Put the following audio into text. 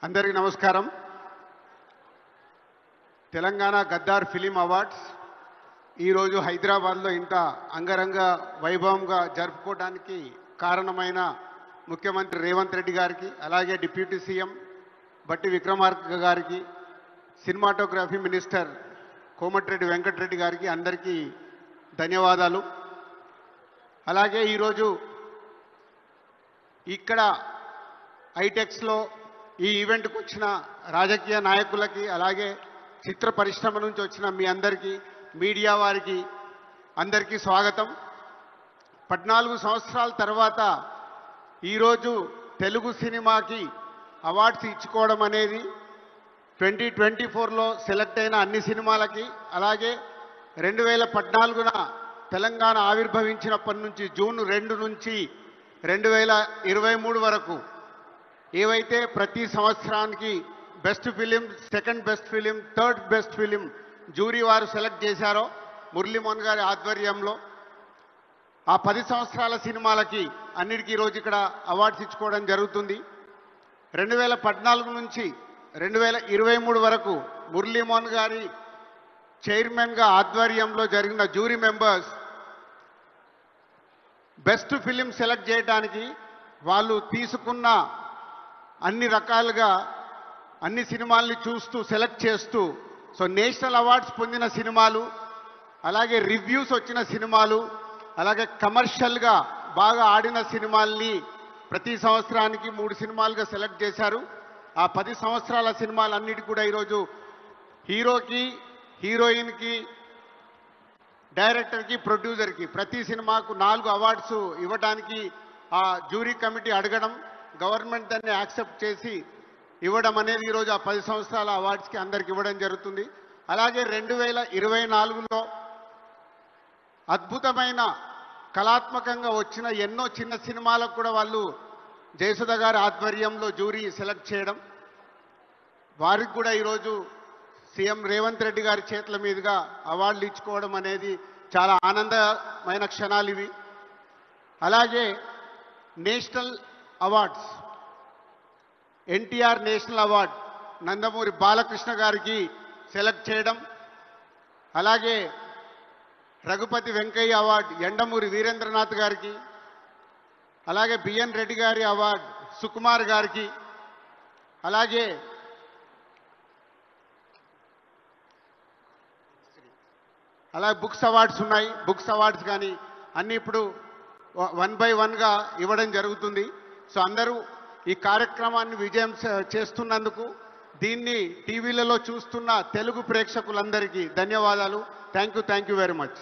అందరికీ నమస్కారం. Telangana Gaddar film awards ఈరోజు హైదరాబాద్లో ఇంత అంగరంగ వైభవంగా జరుపుకోవడానికి కారణమైన ముఖ్యమంత్రి రేవంత్ రెడ్డి గారికి, అలాగే డిప్యూటీ సీఎం బట్టి విక్రమార్క గారికి, సినిమాటోగ్రఫీ మినిస్టర్ కోమటిరెడ్డి వెంకటరెడ్డి గారికి అందరికీ ధన్యవాదాలు. అలాగే ఈరోజు ఇక్కడ ఐటెక్స్లో ఈ ఈవెంట్కి వచ్చిన రాజకీయ నాయకులకి, అలాగే చిత్ర పరిశ్రమ నుంచి వచ్చిన మీ అందరికీ, మీడియా వారికి అందరికీ స్వాగతం. 14 సంవత్సరాల తర్వాత ఈరోజు తెలుగు సినిమాకి అవార్డ్స్ ఇచ్చుకోవడం అనేది 2024లో సెలెక్ట్ అయిన అన్ని సినిమాలకి, అలాగే 2014న తెలంగాణ ఆవిర్భవించినప్పటి నుంచి జూన్ 2 నుంచి 2023 వరకు ఏవైతే ప్రతి సంవత్సరానికి best film, second best film, third best film jury వారు సెలెక్ట్ చేశారో మురళీమోహన్ గారి ఆధ్వర్యంలో ఆ 10 సంవత్సరాల సినిమాలకి అన్నిటికీ ఈరోజు ఇక్కడ అవార్డ్స్ ఇచ్చుకోవడం జరుగుతుంది. 2014 నుంచి 2023 వరకు మురళీమోహన్ గారి చైర్మన్గా ఆధ్వర్యంలో జరిగిన jury members best film select చేయడానికి వాళ్ళు తీసుకున్న అన్ని రకాలుగా అన్ని సినిమాల్ని చూస్తూ సెలెక్ట్ చేస్తూ, సో నేషనల్ అవార్డ్స్ పొందిన సినిమాలు, అలాగే రివ్యూస్ వచ్చిన సినిమాలు, అలాగే కమర్షియల్గా బాగా ఆడిన సినిమాల్ని ప్రతి సంవత్సరానికి 3 సినిమాలుగా సెలెక్ట్ చేశారు. ఆ 10 సంవత్సరాల సినిమాలన్నిటి కూడా ఈరోజు హీరోకి, హీరోయిన్కి, డైరెక్టర్కి, ప్రొడ్యూసర్కి ప్రతి సినిమాకు 4 అవార్డ్స్ ఇవ్వడానికి ఆ జ్యూరీ కమిటీ అడగడం, గవర్నమెంట్ దాన్ని యాక్సెప్ట్ చేసి ఇవ్వడం అనేది ఈరోజు ఆ 10 సంవత్సరాల అవార్డ్స్కి అందరికి ఇవ్వడం జరుగుతుంది. అలాగే 2024లో అద్భుతమైన కళాత్మకంగా వచ్చిన ఎన్నో చిన్న సినిమాలకు కూడా వాళ్ళు జయసుధ గారి ఆధ్వర్యంలో జ్యూరీ సెలెక్ట్ చేయడం, వారికి కూడా ఈరోజు సీఎం రేవంత్ రెడ్డి గారి చేతుల మీదుగా అవార్డులు ఇచ్చుకోవడం అనేది చాలా ఆనందమైన క్షణాలు ఇవి. అలాగే national awards, NTR national award Nandamuri Balakrishna గారికి సెలెక్ట్ చేయడం, అలాగే రఘుపతి వెంకయ్య అవార్డ్ యండమూరి వీరేంద్రనాథ్ గారికి, అలాగే బిఎన్ రెడ్డి గారి అవార్డ్ సుకుమార్ గారికి, అలాగే బుక్స్ అవార్డ్స్ ఉన్నాయి. బుక్స్ అవార్డ్స్ కానీ అన్నీ ఇప్పుడు 1 by 1గా ఇవ్వడం జరుగుతుంది. సో అందరూ ఈ కార్యక్రమాన్ని విజయం చేస్తున్నందుకు, దీన్ని టీవీలలో చూస్తున్న తెలుగు ప్రేక్షకులందరికీ ధన్యవాదాలు. Thank you very much.